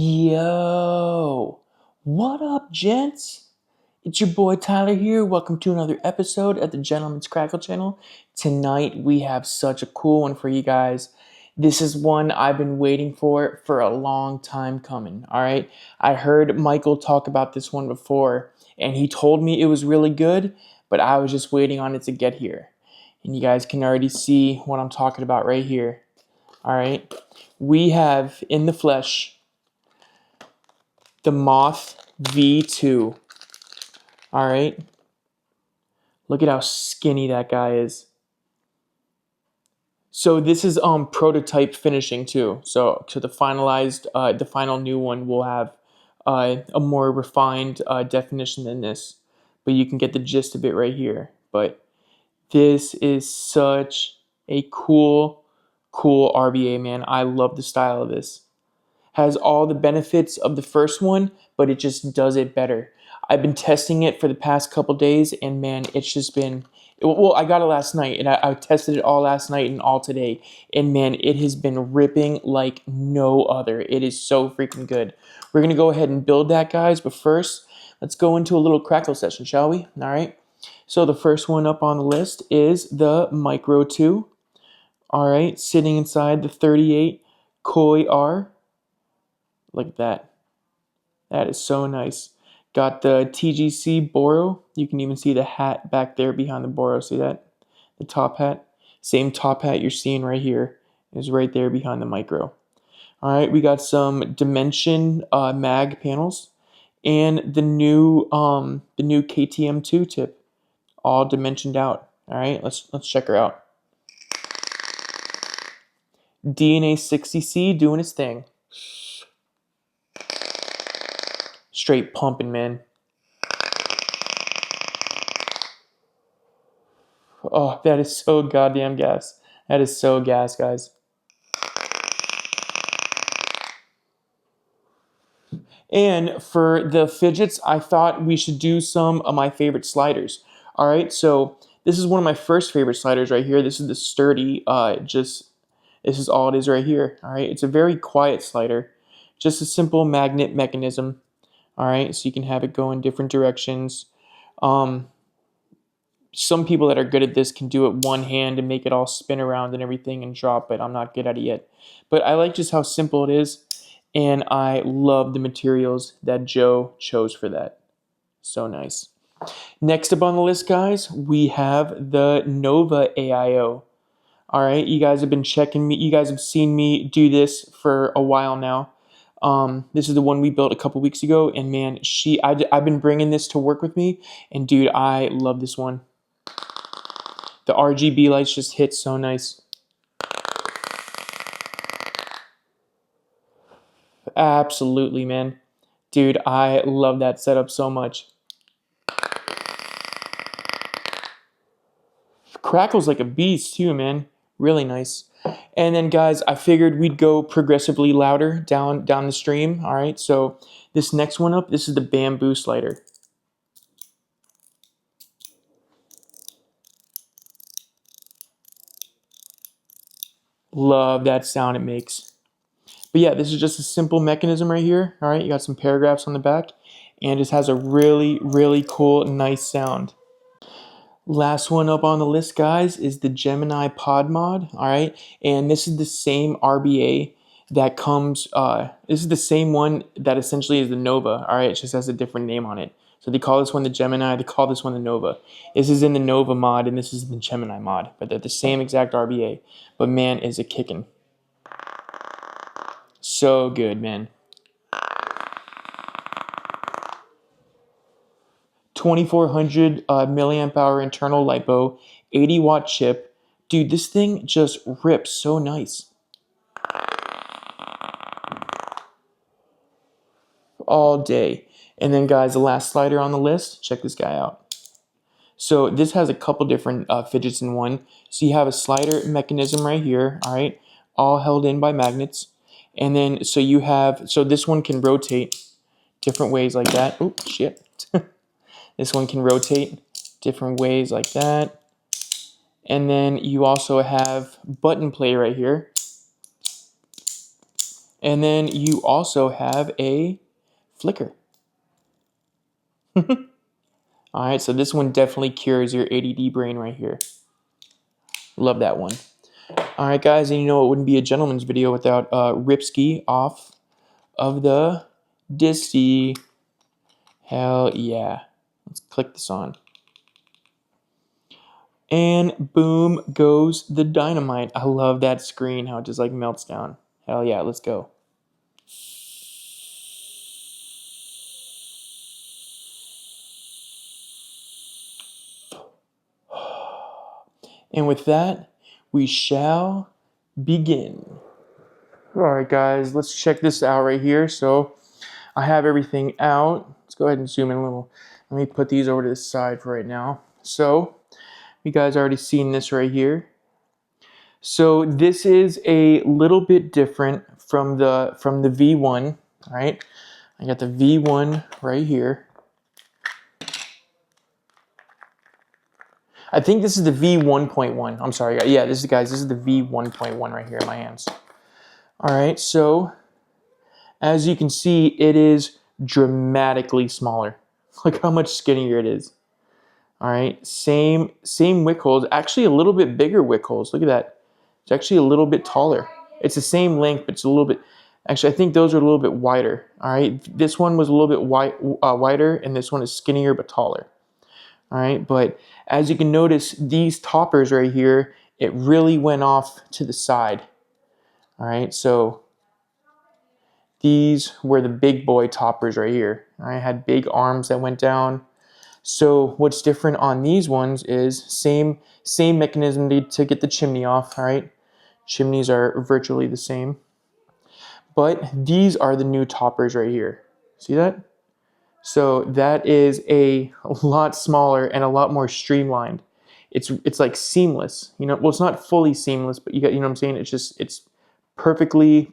Yo, what up, gents? It's your boy Tyler here. Welcome to another episode at the Gentleman's Crackle channel. Tonight we have such a cool one for you guys. This is one I've been waiting for a long time coming. All right, I heard Michael talk about this one before, and he told me it was really good, but I was just waiting on it to get here. And you guys can already see what I'm talking about right here. All right, we have in the flesh the Moth V2. All right. Look at how skinny that guy is. So this is prototype finishing too. So to the finalized, the final new one will have a more refined definition than this. But you can get the gist of it right here. But this is such a cool RBA, man. I love the style of this. Has all the benefits of the first one, but it just does it better. I've been testing it for the past couple days, and man, it's just been, well, I got it last night, and I tested it all last night and all today, and man, it has been ripping like no other. It is so freaking good. We're going to go ahead and build that, guys, but first, let's go into a little Crackle session, shall we? All right. So the first one up on the list is the Micro 2. All right, sitting inside the 38 Coil. Look at that. That is so nice. Got the TGC Boro. You can even see the hat back there behind the Boro. See that? The top hat. Same top hat you're seeing right here is right there behind the Micro. All right, we got some Dimension mag panels and the new KTM2 tip, all dimensioned out. All right, let's check her out. DNA 60C doing its thing. Straight pumping, man. Oh, that is so goddamn gas. That is so gas, guys. And for the fidgets, I thought we should do some of my favorite sliders. All right, so this is one of my first favorite sliders right here. This is the sturdy, this is all it is right here. All right, it's a very quiet slider. Just a simple magnet mechanism. All right, so you can have it go in different directions. Some people that are good at this can do it one hand and make it all spin around and everything and drop, but I'm not good at it yet. But I like just how simple it is, and I love the materials that Joe chose for that. So nice. Next up on the list, guys, we have the Nova AIO. All right, you guys have been checking me. You guys have seen me do this for a while now. This is the one we built a couple weeks ago, and man, I've been bringing this to work with me, and dude, I love this one. The RGB lights just hit so nice. Absolutely, man. Dude, I love that setup so much. Crackle's like a beast too, man. Really nice. And then, guys, I figured we'd go progressively louder down the stream. All right, so this next one up, this is the bamboo slider. Love that sound it makes. But yeah, this is just a simple mechanism right here. All right, you got some paragraphs on the back, and it just has a really cool, nice sound. Last one up on the list, guys, is the Gemini Pod Mod. All right, and this is the same RBA that comes. This is the same one that essentially is the Nova. All right, it just has a different name on it. So they call this one the Gemini. They call this one the Nova. This is in the Nova mod, and this is the Gemini mod. But they're the same exact RBA. But man, is it kicking! So good, man. 2400 milliamp hour internal LiPo, 80-watt chip. Dude, this thing just rips so nice. All day. And then, guys, the last slider on the list, check this guy out. So this has a couple different fidgets in one. So you have a slider mechanism right here, all right, all held in by magnets. And then, so this one can rotate different ways like that. Oh, shit. This one can rotate different ways like that. And then you also have button play right here. And then you also have a flicker. All right, so this one definitely cures your ADD brain right here. Love that one. All right, guys, and you know it wouldn't be a gentleman's video without Ripski off of the disty. Hell yeah. Let's click this on. And boom goes the dynamite. I love that screen, how it just like melts down. Hell yeah, let's go. And with that, we shall begin. All right, guys, let's check this out right here. So I have everything out. Let's go ahead and zoom in a little. Let me put these over to the side for right now. So you guys already seen this right here. So this is a little bit different from the V1, all right? I got the V1 right here. I think this is the V1.1. I'm sorry, yeah, this is the V1.1 right here in my hands. All right, so as you can see, it is dramatically smaller. Look how much skinnier it is. All right, same wick holes, actually a little bit bigger wick holes. Look at that. It's actually a little bit taller. It's the same length, but it's a little bit, actually I think those are a little bit wider. All right, this one was a little bit wider, and this one is skinnier but taller. All right, but as you can notice, these toppers right here, it really went off to the side. All right, so these were the big boy toppers right here. I had big arms that went down. So what's different on these ones is same mechanism to get the chimney off, all right? Chimneys are virtually the same. But these are the new toppers right here. See that? So that is a lot smaller and a lot more streamlined. It's like seamless. You know, well, it's not fully seamless, but you know what I'm saying? It's perfectly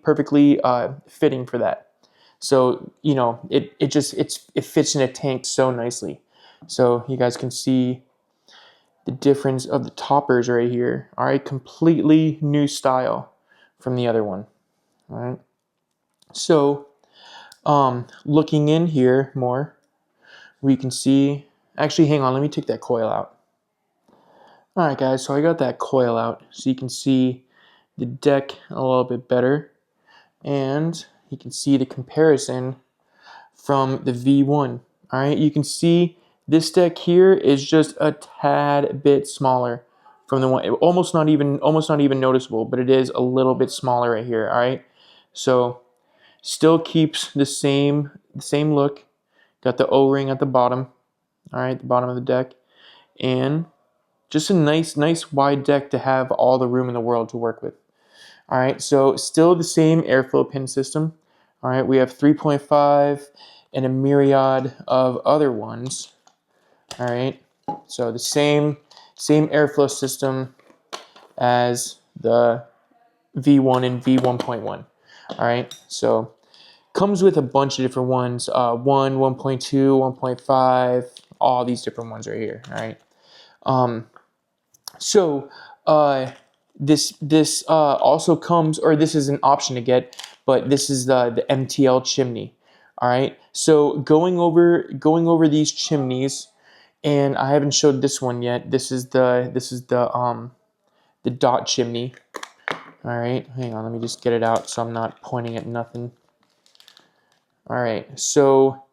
fitting for that. So, you know, it fits in a tank so nicely. So you guys can see the difference of the toppers right here. All right, completely new style from the other one. All right. So, looking in here more, we can see, actually, hang on, let me take that coil out. All right, guys, so I got that coil out so you can see the deck a little bit better, and you can see the comparison from the V1. All right, you can see this deck here is just a tad bit smaller from the one, almost not even noticeable, but it is a little bit smaller right here. All right, so still keeps the same look. Got the O-ring at the bottom. All right, the bottom of the deck, and just a nice wide deck to have all the room in the world to work with. All right, so still the same airflow pin system. All right, we have 3.5 and a myriad of other ones. All right, so the same airflow system as the V1 and V1.1. All right, so comes with a bunch of different ones, 1, 1.2, 1.5, all these different ones right here. All right, so this also comes, or this is an option to get, but this is the MTL chimney. All right, so going over these chimneys, and I haven't showed this one yet. This is the dot chimney. All right, hang on, let me just get it out so I'm not pointing at nothing. All right, so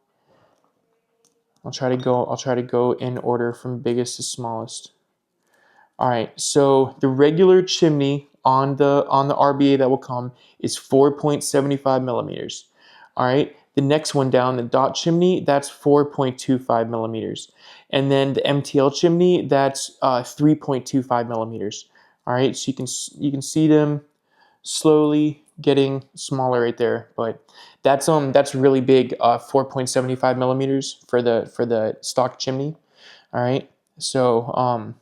I'll try to go in order from biggest to smallest. All right, so the regular chimney on the RBA that will come is 4.75 millimeters. All right, the next one down, the dot chimney, that's 4.25 millimeters. And then the MTL chimney, that's 3.25 millimeters. All right, so you can see them slowly getting smaller right there, but that's really big, 4.75 millimeters for the stock chimney. All right, so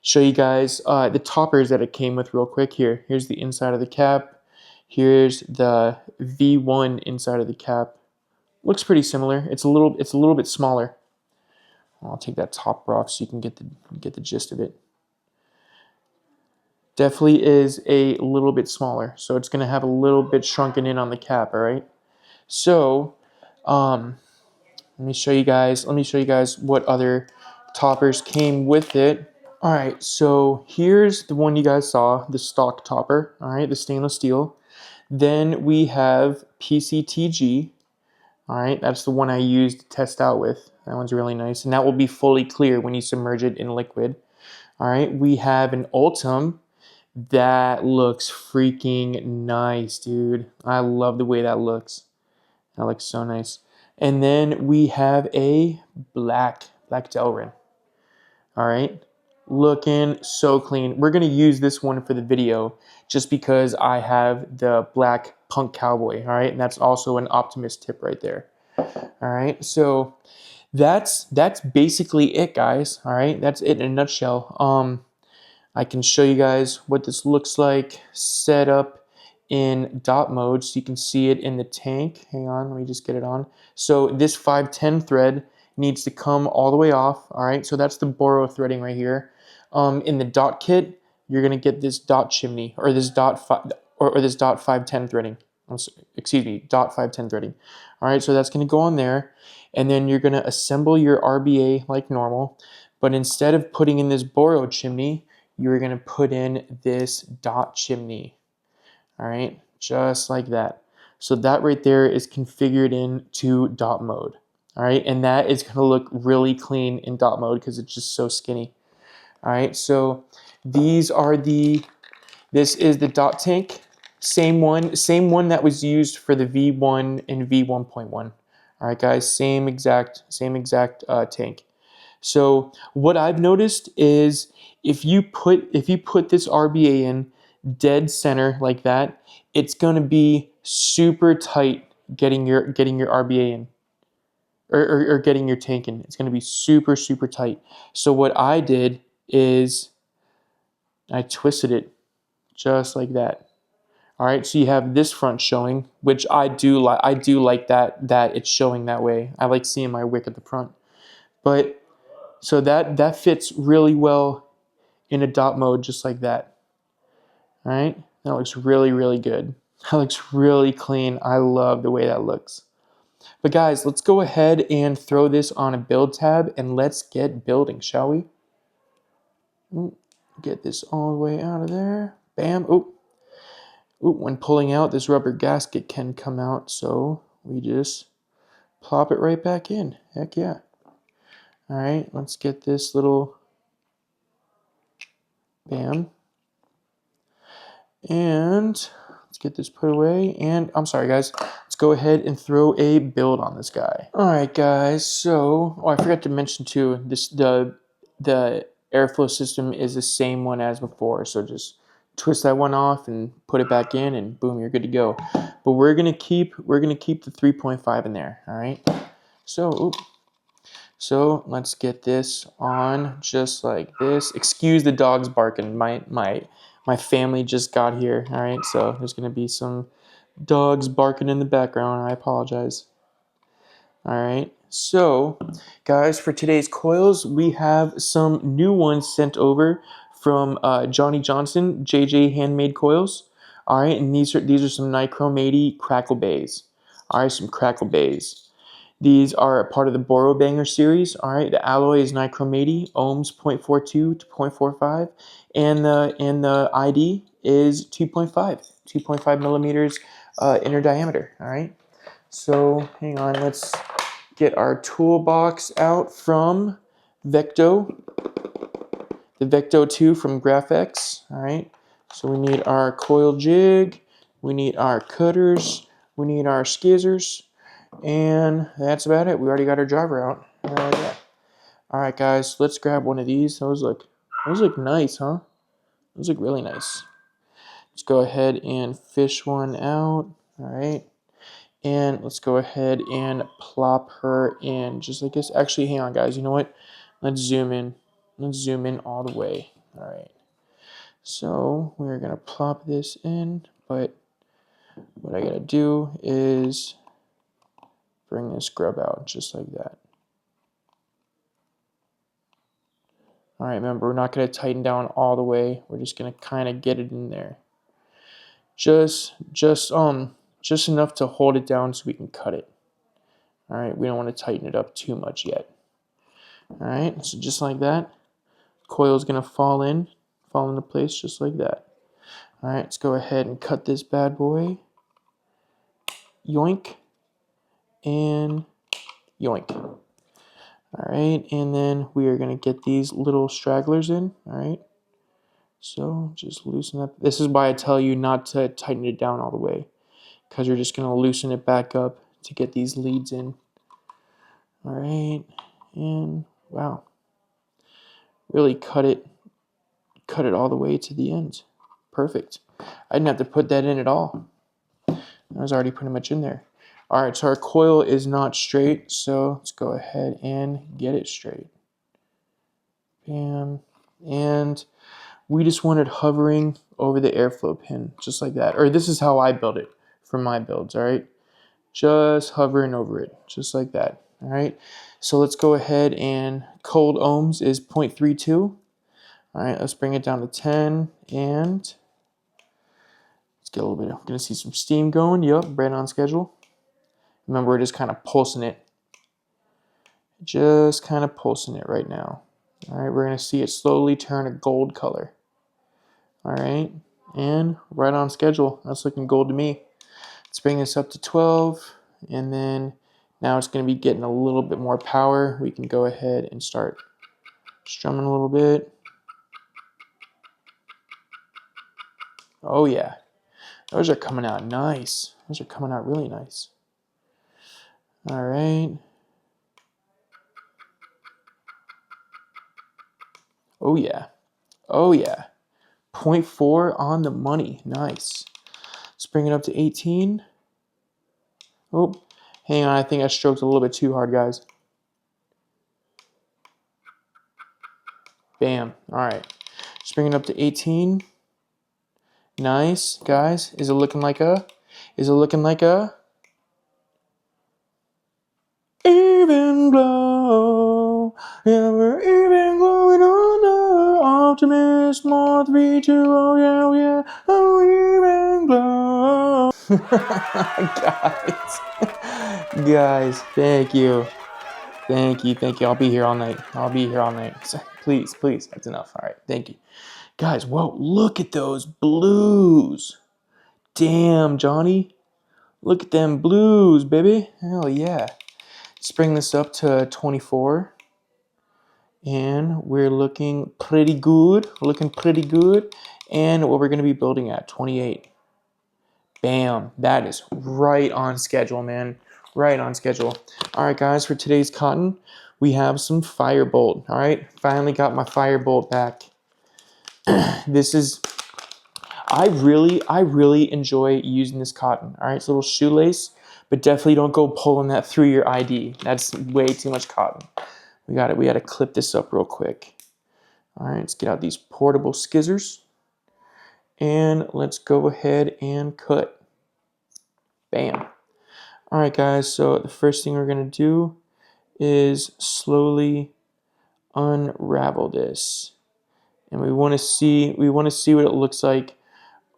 show you guys the toppers that it came with real quick here. Here's the inside of the cap. Here's the V1 inside of the cap. Looks pretty similar. It's a little bit smaller. I'll take that topper off so you can get the gist of it. definitely is a little bit smaller. So it's going to have a little bit shrunken in on the cap, all right? So let me show you guys what other toppers came with it. All right, so here's the one you guys saw, the stock topper, all right, the stainless steel. Then we have PCTG, all right, that's the one I used to test out with. That one's really nice, and that will be fully clear when you submerge it in liquid. All right, we have an Ultim. That looks freaking nice, dude. I love the way that looks. That looks so nice. And then we have a black Delrin. All right, looking so clean. We're gonna use this one for the video just because I have the black Punk Cowboy. All right, and that's also an Optimist tip right there. All right, so that's basically it, guys. All right, that's it in a nutshell. I can show you guys what this looks like set up in dot mode so you can see it in the tank. Hang on, let me just get it on. So this 510 thread needs to come all the way off, all right? So that's the boro threading right here. In the dot kit, you're gonna get this dot chimney or this dot 510 threading. Excuse me, dot 510 threading. All right, so that's gonna go on there. And then you're gonna assemble your RBA like normal, but instead of putting in this boro chimney, you're going to put in this dot chimney, all right, just like that. So that right there is configured into dot mode, all right, and that is going to look really clean in dot mode because it's just so skinny, all right. So this is the dot tank, same one that was used for the V1 and V1.1, all right, guys, same exact tank. So what I've noticed is if you put this RBA in dead center like that, it's gonna be super tight getting your RBA in or getting your tank in. It's gonna be super tight. So what I did is I twisted it just like that. All right, so you have this front showing, which I do like. I do like that it's showing that way. I like seeing my wick at the front, but. So that fits really well in a dot mode just like that. All right, that looks really good. That looks really clean. I love the way that looks. But guys, let's go ahead and throw this on a build tab and let's get building, shall we? Get this all the way out of there. Bam. Ooh, when pulling out, this rubber gasket can come out, so we just plop it right back in. Heck yeah. All right, let's get this little bam. And let's get this put away. And I'm sorry, guys. Let's go ahead and throw a build on this guy. All right, guys. So, I forgot to mention too. The airflow system is the same one as before. So just twist that one off and put it back in, and boom, you're good to go. But we're gonna keep the 3.5 in there. All right. So let's get this on just like this. Excuse the dogs barking. My family just got here. All right, so there's gonna be some dogs barking in the background. I apologize. All right, so guys, for today's coils, we have some new ones sent over from Johnny Johnson, JJ Handmade Coils. All right, and these are some Nichromate CrackleBaes. All right, some CrackleBaes. These are a part of the Boro Banger series. All right, the alloy is Nichromate, ohms 0.42 to 0.45, and the ID is 2.5 millimeters inner diameter. All right, so hang on, let's get our toolbox out from Vecto, the Vecto 2 from Graphex. All right, so we need our coil jig, we need our cutters, we need our skizzers. And that's about it. We already got our driver out. All right, guys, let's grab one of these. Those look nice, huh? Those look really nice. Let's go ahead and fish one out. All right, and let's go ahead and plop her in just like this. Actually, hang on, guys. You know what? Let's zoom in. Let's zoom in all the way. All right. So we're gonna plop this in, but what I gotta do is bring this grub out just like that. All right, remember, we're not going to tighten down all the way. We're just going to kind of get it in there. Just enough to hold it down so we can cut it. All right, we don't want to tighten it up too much yet. All right, so just like that, coil is going to fall into place just like that. All right, let's go ahead and cut this bad boy. Yoink and yoink. All right, and then we are going to get these little stragglers in. All right, so just loosen up. This is why I tell you not to tighten it down all the way, because you're just going to loosen it back up to get these leads in. All right, and wow, really cut it all the way to the end. Perfect. I didn't have to put that in at all. I was already pretty much in there. All right, so our coil is not straight, so let's go ahead and get it straight. Bam. And we just want it hovering over the airflow pin, just like that. Or this is how I build it for my builds, all right? Just hovering over it, just like that, all right? So let's go ahead and cold ohms is 0.32. All right, let's bring it down to 10 and let's get a little bit. I'm gonna see some steam going. Yep, right on schedule. Remember, we're just kind of pulsing it. Just kind of pulsing it right now. All right, we're gonna see it slowly turn a gold color. All right, and right on schedule. That's looking gold to me. Let's bring this up to 12, and then now it's gonna be getting a little bit more power. We can go ahead and start strumming a little bit. Oh yeah, those are coming out nice. Those are coming out really nice. All right. Oh yeah. Oh yeah. 0.4 on the money. Nice. Let's bring it up to 18. Oh, hang on. I think I stroked a little bit too hard, guys. Bam. All right. Let's bring it up to 18. Nice, guys. Is it looking like a even glow? Yeah, we're even glowing on the Optimist Moth V2. Oh yeah, oh yeah. Oh, even glow. Guys, thank you. I'll be here all night. Please, that's enough. All right, thank you. Guys, whoa, look at those blues. Damn, Johnny. Look at them blues, baby. Hell yeah. Let's bring this up to 24. And we're looking pretty good. And what we're going to be building at, 28. Bam. That is right on schedule, man. Right on schedule. All right, guys, for today's cotton, we have some Firebolt. All right, finally got my Firebolt back. I really enjoy using this cotton. All right, it's a little shoelace, but definitely don't go pulling that through your ID. That's way too much cotton. We got to clip this up real quick. All right, let's get out these portable skizzers. And let's go ahead and cut. Bam. All right, guys, so the first thing we're going to do is slowly unravel this. And we want to see what it looks like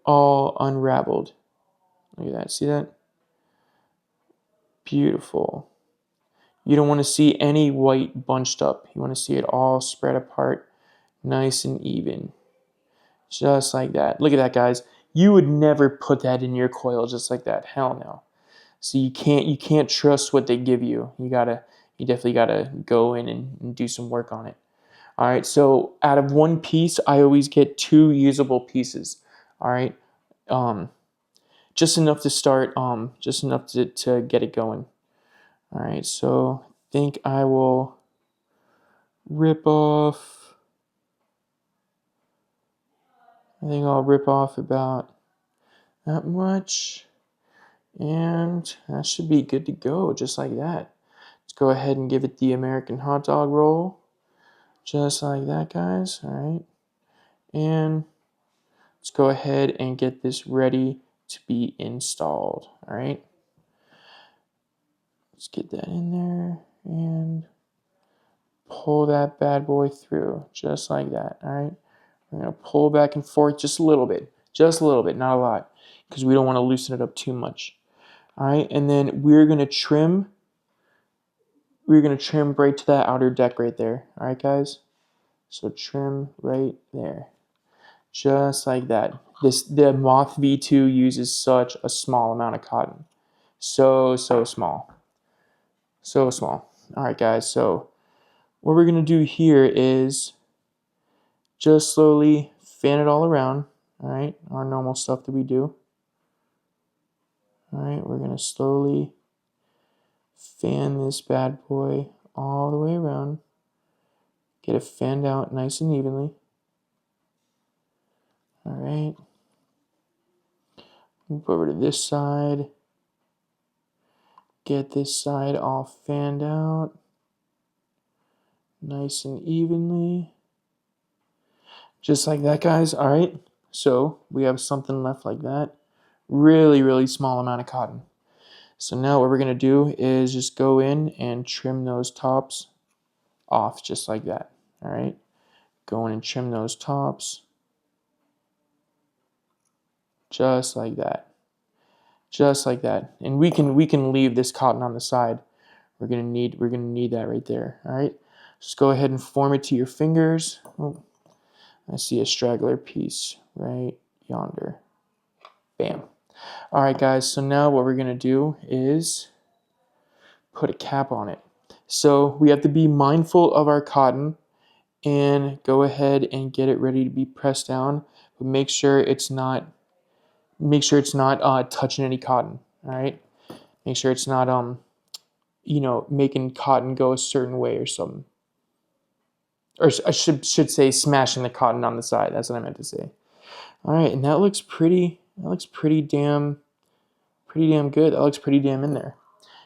all unraveled. Look at that. See that? Beautiful. You don't want to see any white bunched up. You want to see it all spread apart, nice and even. Just like that. Look at that, guys. You would never put that in your coil just like that. Hell no. So you can't trust what they give you. You definitely gotta go in and do some work on it. All right, so out of one piece, I always get 2 usable pieces. All right, just enough to start, just enough to get it going. All right, so I think I will rip off. I think I'll rip off about that much. And that should be good to go, just like that. Let's go ahead and give it the American hot dog roll. Just like that, guys. All right. And let's go ahead and get this ready to be installed. All right. Let's get that in there and pull that bad boy through, just like that, all right? We're going to pull back and forth just a little bit, not a lot, because we don't want to loosen it up too much, all right? And then we're going to trim right to that outer deck right there, all right, guys? So trim right there, just like that. The Moth V2 uses such a small amount of cotton, so small, so small. All right, guys, so what we're going to do here is just slowly fan it all around, all right, our normal stuff that we do. All right, we're going to slowly fan this bad boy all the way around. Get it fanned out nice and evenly. All right. Move over to this side. Get this side all fanned out nice and evenly. Just like that, guys. All right. So we have something left like that. Really small amount of cotton. So now what we're going to do is just go in and trim those tops off just like that. All right. Go in and trim those tops just like that. Just like that. And we can leave this cotton on the side. We're gonna need that right there. All right. Just go ahead and form it to your fingers. Oh, I see a straggler piece right yonder. Bam. All right, guys. So now what we're gonna do is put a cap on it. So we have to be mindful of our cotton and go ahead and get it ready to be pressed down, but make sure it's not touching any cotton. All right. Make sure it's not making cotton go a certain way or something. Or I should say smashing the cotton on the side. That's what I meant to say. All right, and that looks pretty damn good. That looks pretty damn in there.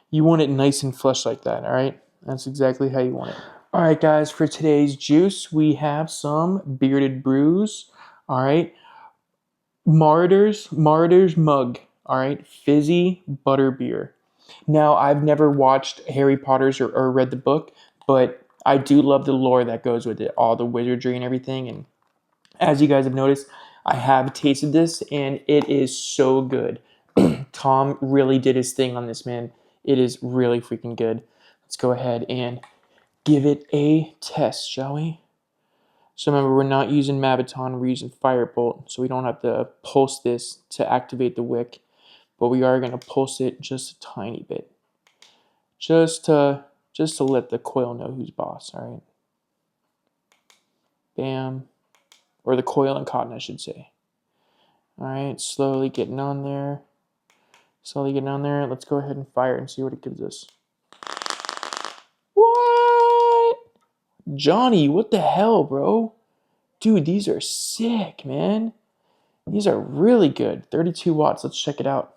You want it nice and flush like that, all right? That's exactly how you want it. All right, guys, for today's juice, we have some bearded brews, all right? Martyrs mug, all right? Fizzy Butterbeer. Now, I've never watched Harry Potter's or read the book, but I do love the lore that goes with it, all the wizardry and everything. And as you guys have noticed, I have tasted this, and it is so good. Tom really did his thing on this, man. It is really freaking good. Let's go ahead and give it a test, shall we? So remember, we're not using Maviton, we're using Firebolt, so we don't have to pulse this to activate the wick, but we are going to pulse it just a tiny bit. Just to let the coil know who's boss, all right? Bam. Or the coil and cotton, I should say. All right, slowly getting on there. Let's go ahead and fire and see what it gives us. What? Johnny, what the hell, bro? Dude, these are sick, man. These are really good. 32 watts. Let's check it out.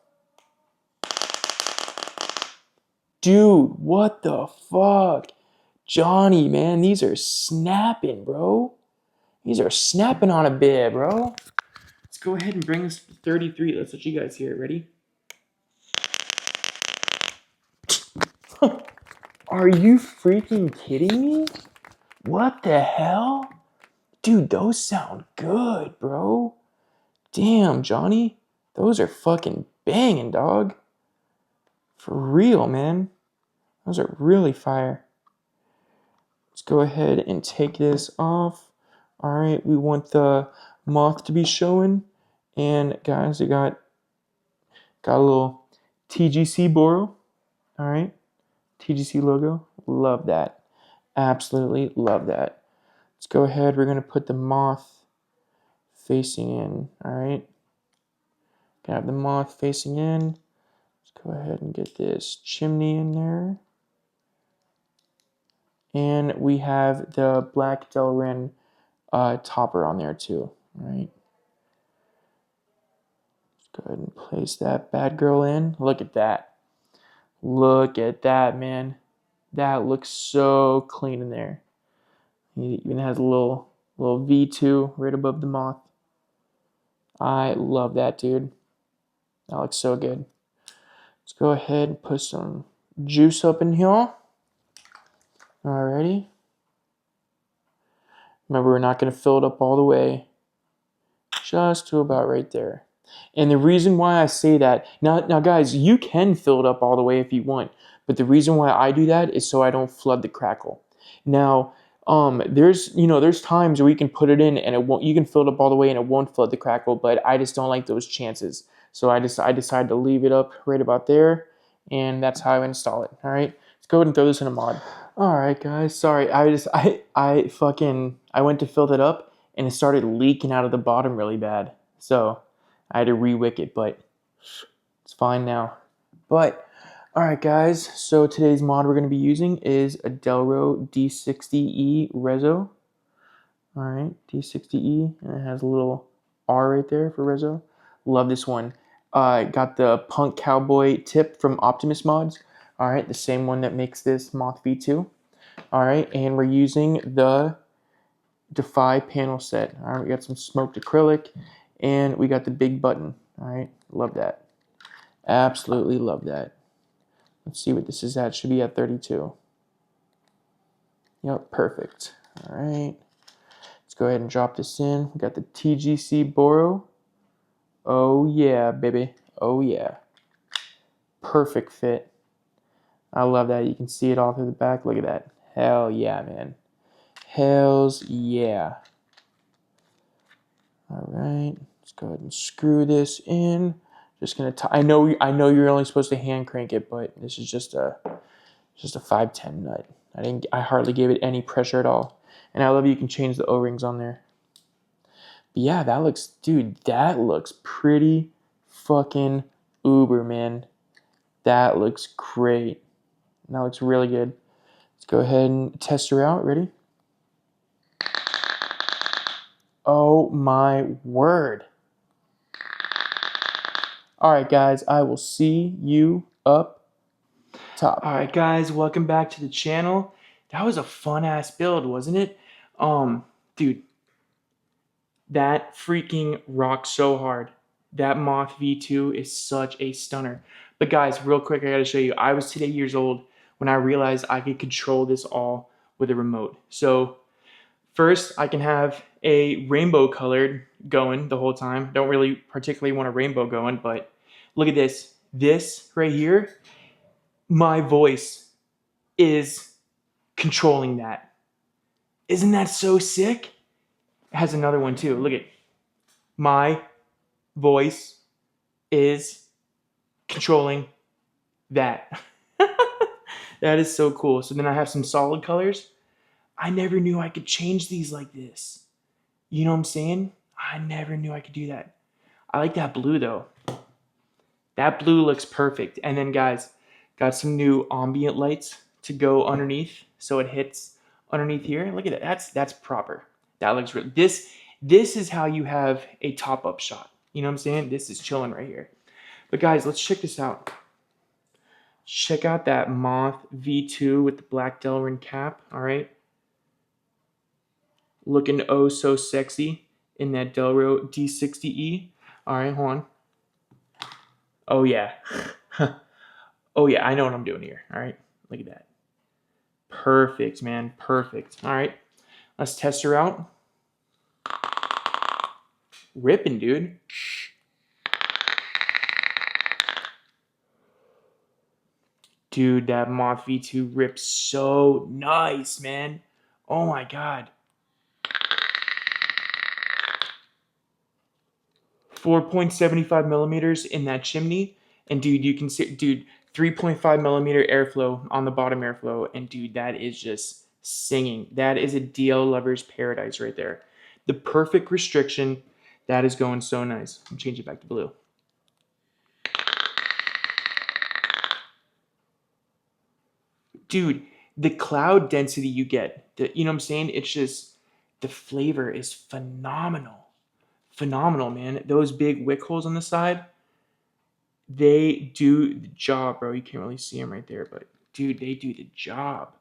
Dude, what the fuck? Johnny, man, these are snapping, bro. These are snapping on a bit, bro. Let's go ahead and bring this to 33. Let's let you guys hear it. Ready? Are you freaking kidding me? What the hell? Dude, those sound good, bro. Damn, Johnny. Those are fucking banging, dog. For real, man. Those are really fire. Let's go ahead and take this off. All right, we want the moth to be showing. And guys, we got a little TGC Boro. All right, TGC logo. Love that. Absolutely love that. Let's go ahead. We're going to put the moth facing in. All right. Gonna have the moth facing in. Let's go ahead and get this chimney in there. And we have the black Delrin topper on there too. All right. Let's go ahead and place that bad girl in. Look at that. Look at that, man. That looks so clean in there. It even has a little V2 right above the moth. I love that, dude. That looks so good. Let's go ahead and put some juice up in here. Alrighty. Remember, we're not going to fill it up all the way. Just to about right there. And the reason why I say that, now guys, you can fill it up all the way if you want, but the reason why I do that is so I don't flood the crackle. Now, there's times where you can put it in and it won't, you can fill it up all the way and it won't flood the crackle, but I just don't like those chances. So I decided to leave it up right about there, and that's how I install it. All right, let's go ahead and throw this in a mod. All right, guys, sorry, I went to fill that up and it started leaking out of the bottom really bad. So I had to re-wick it, but it's fine now. But all right, guys, so today's mod we're going to be using is a Delro D60E Rezo. All right, D60E, and it has a little R right there for Rezo. Love this one. Got the Punk Cowboy tip from Optimist mods. All right, the same one that makes this Moth V2. All right, and we're using the Defy panel set. All right, we got some smoked acrylic, and we got the big button. All right, love that. Absolutely love that. Let's see what this is at. Should be at 32. Yep, perfect. All right, let's go ahead and drop this in. We got the TGC Boro. Oh yeah, baby. Oh yeah. Perfect fit. I love that. You can see it all through the back. Look at that. Hell yeah, man. Hells yeah. All right, let's go ahead and screw this in. Just gonna. I know you're only supposed to hand crank it, but this is just a 510 nut. I hardly gave it any pressure at all. And I love you can change the O-rings on there. But yeah, that looks pretty fucking uber, man. That looks great. That looks really good. Let's go ahead and test her out. Ready? Oh my word. All right, guys, I will see you up top. All right, guys, welcome back to the channel. That was a fun-ass build, wasn't it? Dude, that freaking rocks so hard. That Moth V2 is such a stunner. But guys, real quick, I gotta show you. I was today years old when I realized I could control this all with a remote. So first, I can have a rainbow colored going the whole time. Don't really particularly want a rainbow going, but look at this. This right here, my voice is controlling that. Isn't that so sick? It has another one too. Look at my voice is controlling that. That is so cool. So then I have some solid colors. I never knew I could change these like this. You know what I'm saying? I never knew I could do that. I like that blue though. That blue looks perfect. And then guys, got some new ambient lights to go underneath so it hits underneath here. Look at that. That's proper. That looks real. This is how you have a top-up shot. You know what I'm saying? This is chilling right here. But guys, let's check this out. Check out that Moth V2 with the black Delrin cap. All right. Looking oh so sexy in that Delro D60E. All right, hold on. Oh yeah. Oh yeah, I know what I'm doing here. All right, look at that. Perfect, man, perfect. All right, let's test her out. Ripping, dude. Dude, that Moth V2 rips so nice, man. Oh my God. 4.75 millimeters in that chimney. And dude, you can see, dude, 3.5 millimeter airflow on the bottom airflow. And dude, that is just singing. That is a DL lover's paradise right there. The perfect restriction. That is going so nice. I'll change it back to blue. Dude, the cloud density you get, you know what I'm saying? It's just, the flavor is phenomenal. Phenomenal, man. Those big wick holes on the side, they do the job, bro. You can't really see them right there, but dude, they do the job.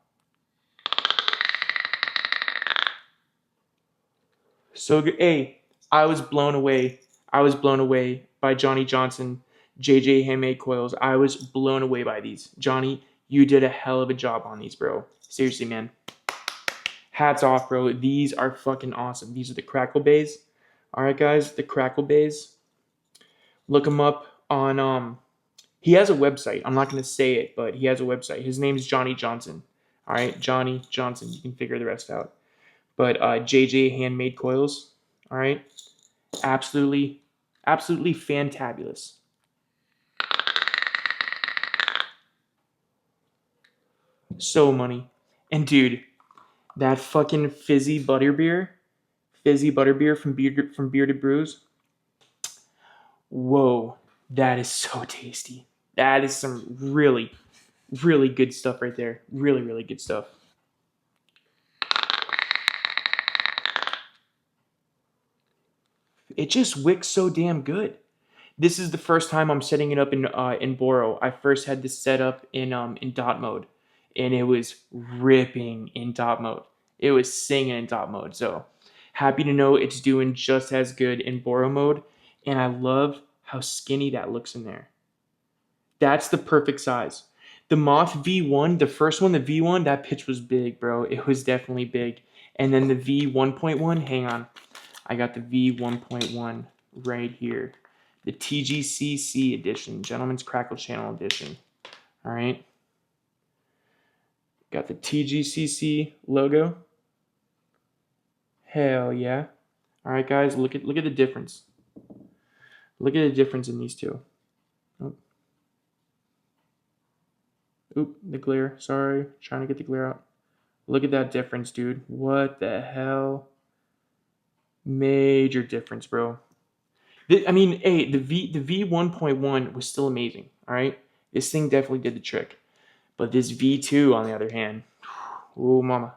So good. Hey, I was blown away. I was blown away by Johnny Johnson, JJ Handmade Coils. I was blown away by these. Johnny, you did a hell of a job on these, bro. Seriously, man. hats off, bro. These are fucking awesome. These are the CrackleBaes. All right, guys, the CrackleBaes. Look him up on he has a website. I'm not going to say it, but he has a website. His name is Johnny Johnson. All right, Johnny Johnson. You can figure the rest out. But JJ Handmade Coils. All right, absolutely fantabulous. So money. And dude, that fucking fizzy butterbeer from Bearded Brews. Whoa, that is so tasty. That is some really, really good stuff right there. Really, really good stuff. It just wicks so damn good. This is the first time I'm setting it up in Boro. I first had this set up in dot mode, and it was ripping in dot mode. It was singing in dot mode. So happy to know it's doing just as good in Boro mode, and I love how skinny that looks in there. That's the perfect size. The Moth V1, the first one, the V1, that pitch was big, bro. It was definitely big. And then the V1.1, hang on. I got the V1.1 right here. The TGCC edition, Gentleman's Crackle Channel edition. All right. Got the TGCC logo. Hell yeah. All right, guys, look at the difference. Look at the difference in these two. Oop, the glare. Sorry, trying to get the glare out. Look at that difference, dude. What the hell? Major difference, bro. I mean, hey, the V1.1 was still amazing. All right, this thing definitely did the trick. But this V2, on the other hand, oh mama.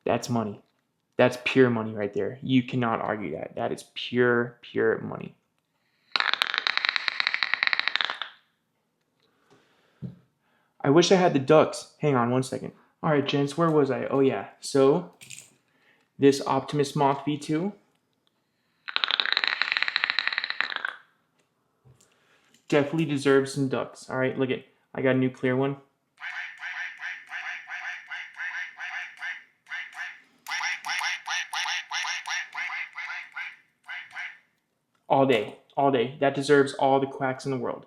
That's money. That's pure money right there. You cannot argue that. That is pure money. I wish I had the ducks. Hang on one second. All right, gents, where was I? Oh, yeah. So, this Optimist Moth V2 definitely deserves some ducks. All right, look at, I got a new clear one. All day, all day. That deserves all the quacks in the world.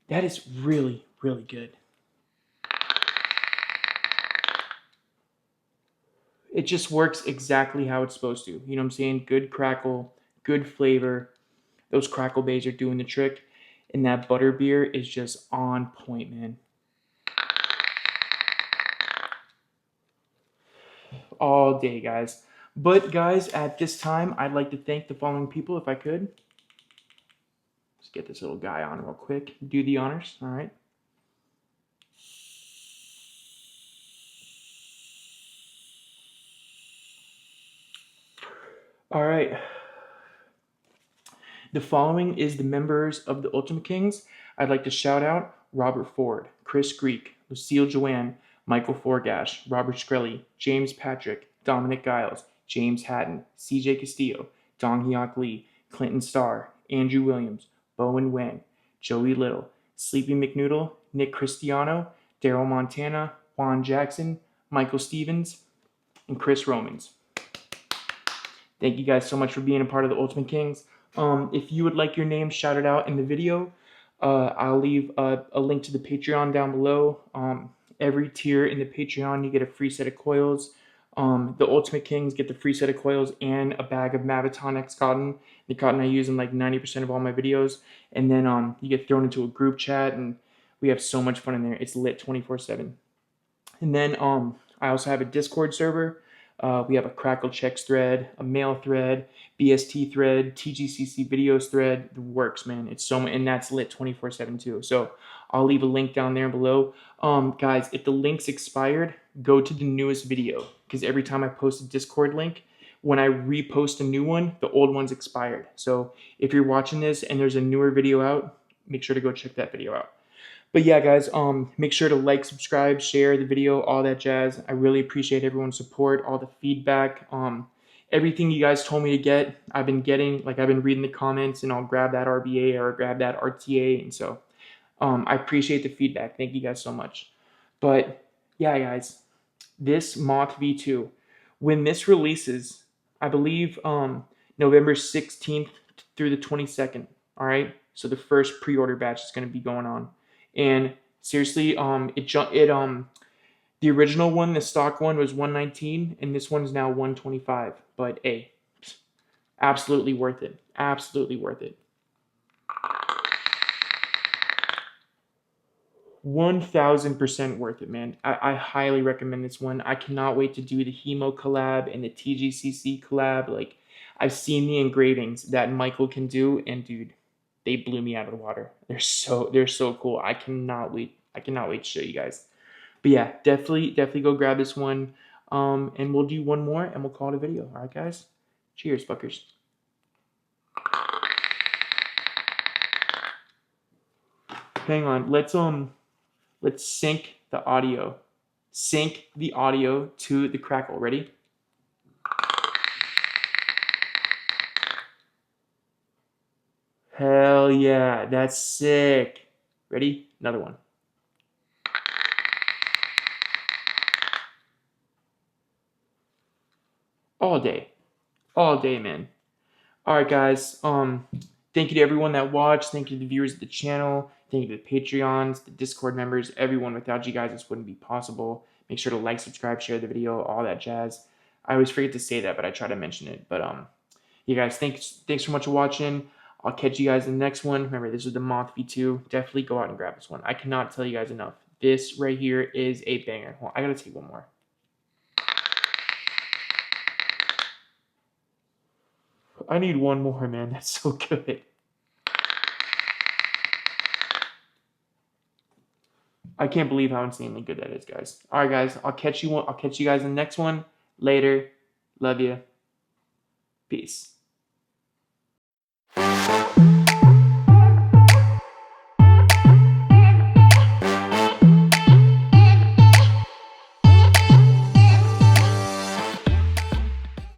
That is really, really good. It just works exactly how it's supposed to. You know what I'm saying? Good crackle, good flavor. Those CrackleBaes are doing the trick. And that Butterbeer is just on point, man. All day, guys. But, guys, at this time, I'd like to thank the following people, if I could. Let's get this little guy on real quick. Do the honors, all right? All right. The following is the members of the Ultimate Kings. I'd like to shout out Robert Ford, Chris Greek, Lucille Joanne, Michael Forgash, Robert Shkreli, James Patrick, Dominic Giles, James Hatton, CJ Castillo, Dong Hyok Lee, Clinton Starr, Andrew Williams, Bowen Wang, Joey Little, Sleepy McNoodle, Nick Cristiano, Daryl Montana, Juan Jackson, Michael Stevens, and Chris Romans. Thank you guys so much for being a part of the Ultimate Kings. If you would like your name shouted out in the video, I'll leave a link to the Patreon down below. Every tier in the Patreon, you get a free set of coils. The Ultimate Kings get the free set of coils and a bag of Maviton X cotton, the cotton I use in like 90% of all my videos. And then you get thrown into a group chat, and we have so much fun in there. It's lit 24/7. And then I also have a Discord server. We have a Crackle Checks thread, a mail thread, BST thread, TGCC videos thread. The works, man. It's so much, and that's lit 24/7 too. So I'll leave a link down there below. Guys, if the link's expired, go to the newest video, because every time I post a Discord link, when I repost a new one, the old one's expired. So if you're watching this and there's a newer video out, make sure to go check that video out. But yeah, guys, make sure to like, subscribe, share the video, all that jazz. I really appreciate everyone's support, all the feedback. Everything you guys told me to get, I've been getting. Like, I've been reading the comments, and I'll grab that RBA or grab that RTA. And so I appreciate the feedback. Thank you guys so much. But yeah, guys, this Moth V2, when this releases, I believe November 16th through the 22nd. All right, so the first pre-order batch is going to be going on, and seriously, the original one, the stock one, was 119, and this one's now 125. But hey, absolutely worth it. Absolutely worth it. 1000% worth it, man. I highly recommend this one. I cannot wait to do the Hemo collab and the TGCC collab. Like, I've seen the engravings that Michael can do, and dude, they blew me out of the water. They're so cool. I cannot wait. I cannot wait to show you guys. But yeah, definitely go grab this one. And we'll do one more and we'll call it a video. All right, guys. Cheers, fuckers. Hang on. Let's sync the audio. Sync the audio to the Crackle. Ready? Hell yeah, that's sick. Ready? Another one. All day, man. All right, guys. Thank you to everyone that watched. Thank you to the viewers of the channel. Thank you to the Patreons, the Discord members, everyone. Without you guys, this wouldn't be possible. Make sure to like, subscribe, share the video, all that jazz. I always forget to say that, but I try to mention it. But you guys, thanks so much for watching. I'll catch you guys in the next one. Remember, this is the Moth V2. Definitely go out and grab this one. I cannot tell you guys enough. This right here is a banger. Well, I gotta take one more. I need one more, man. That's so good. I can't believe how insanely good that is, guys. All right, guys. I'll catch you guys in the next one. Later. Love you. Peace.